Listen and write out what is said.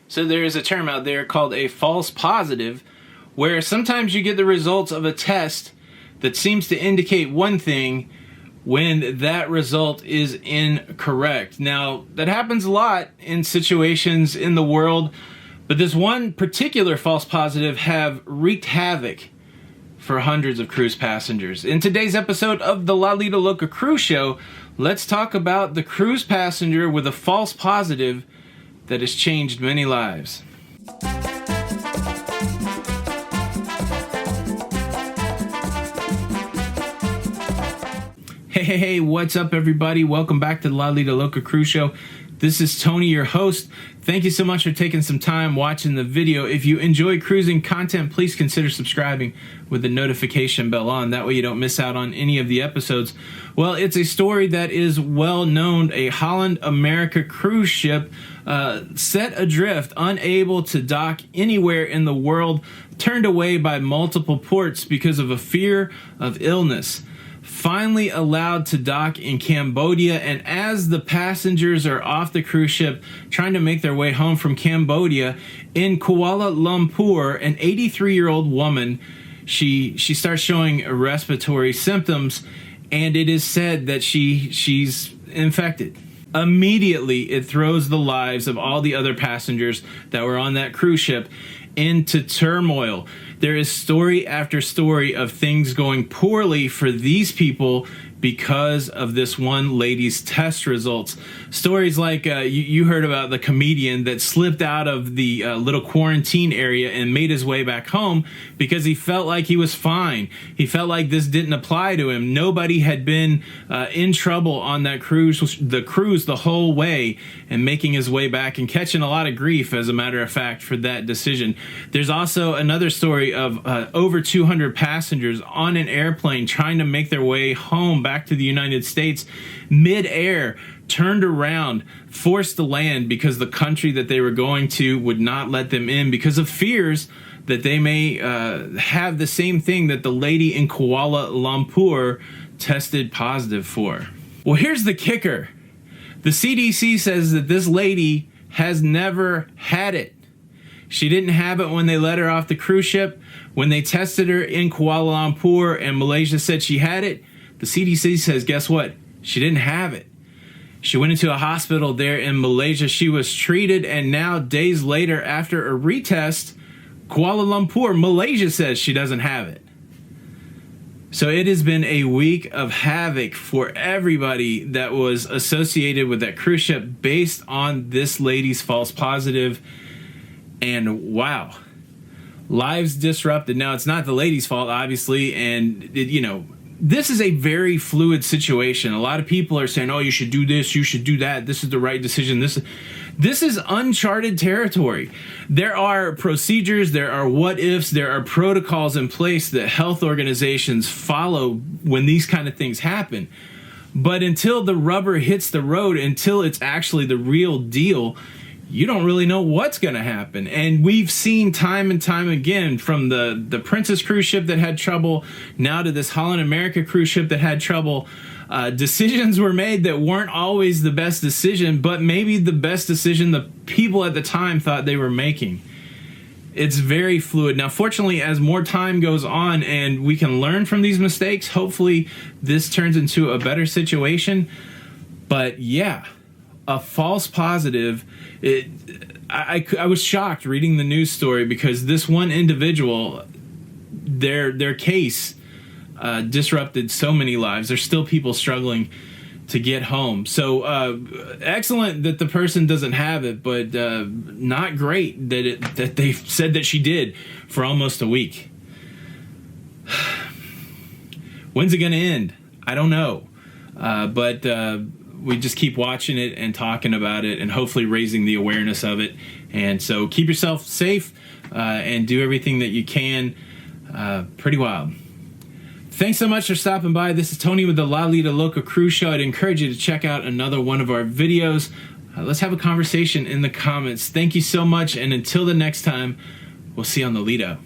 So there is a term out there called a false positive, where sometimes you get the results of a test that seems to indicate one thing when that result is incorrect. Now, that happens a lot in situations in the world, but this one particular false positive have wreaked havoc for hundreds of cruise passengers. In today's episode of the Lido Loca Cruise Show, let's talk about the cruise passenger with a false positive that has changed many lives. Hey, what's up everybody? Welcome back to the Lido Loca Cruise Show. This is Tony, your host. Thank you so much for taking some time watching the video. If you enjoy cruising content, please consider subscribing with the notification bell on. That way you don't miss out on any of the episodes. Well, it's a story that is well known. A Holland America cruise ship set adrift, unable to dock anywhere in the world, turned away by multiple ports because of a fear of illness. Finally allowed to dock in Cambodia, and as the passengers are off the cruise ship trying to make their way home from Cambodia, in Kuala Lumpur, an 83-year-old woman, she starts showing respiratory symptoms, and it is said that she's infected. Immediately, it throws the lives of all the other passengers that were on that cruise ship into turmoil. There is story after story of things going poorly for these people because of this one lady's test results. Stories like you heard about the comedian that slipped out of the little quarantine area and made his way back home because he felt like he was fine. He felt like this didn't apply to him. Nobody had been in trouble on that cruise the whole way, and making his way back and catching a lot of grief, as a matter of fact, for that decision. There's also another story of over 200 passengers on an airplane trying to make their way home back to the United States, mid-air, turned around, forced to land because the country that they were going to would not let them in because of fears that they may have the same thing that the lady in Kuala Lumpur tested positive for. Well, here's the kicker. The CDC says that this lady has never had it. She didn't have it when they let her off the cruise ship. When they tested her in Kuala Lumpur and Malaysia said she had it, the CDC says, guess what? She didn't have it. She went into a hospital there in Malaysia. She was treated, and now days later, after a retest, Kuala Lumpur, Malaysia says she doesn't have it. So it has been a week of havoc for everybody that was associated with that cruise ship based on this lady's false positive. And wow, lives disrupted. Now, it's not the lady's fault, obviously, and this is a very fluid situation. A lot of people are saying, oh, you should do this, you should do that, this is the right decision. This is uncharted territory. There are procedures, there are what-ifs, there are protocols in place that health organizations follow when these kind of things happen. But until the rubber hits the road, until it's actually the real deal, you don't really know what's going to happen. And we've seen time and time again, from the Princess cruise ship that had trouble, now to this Holland America cruise ship that had trouble. Decisions were made that weren't always the best decision, but maybe the best decision the people at the time thought they were making. It's very fluid. Now, fortunately, as more time goes on and we can learn from these mistakes, hopefully this turns into a better situation. But yeah, a false positive. I was shocked reading the news story because this one individual, their case disrupted so many lives. There's still people struggling to get home. So excellent that the person doesn't have it, but not great that they said that she did for almost a week. When's it going to end? I don't know. But we just keep watching it and talking about it and hopefully raising the awareness of it. And so keep yourself safe and do everything that you can. Pretty wild. Thanks so much for stopping by. This is Tony with the Lido Loca Cruise Show. I'd encourage you to check out another one of our videos. Let's have a conversation in the comments. Thank you so much, and until the next time, we'll see you on the Lido.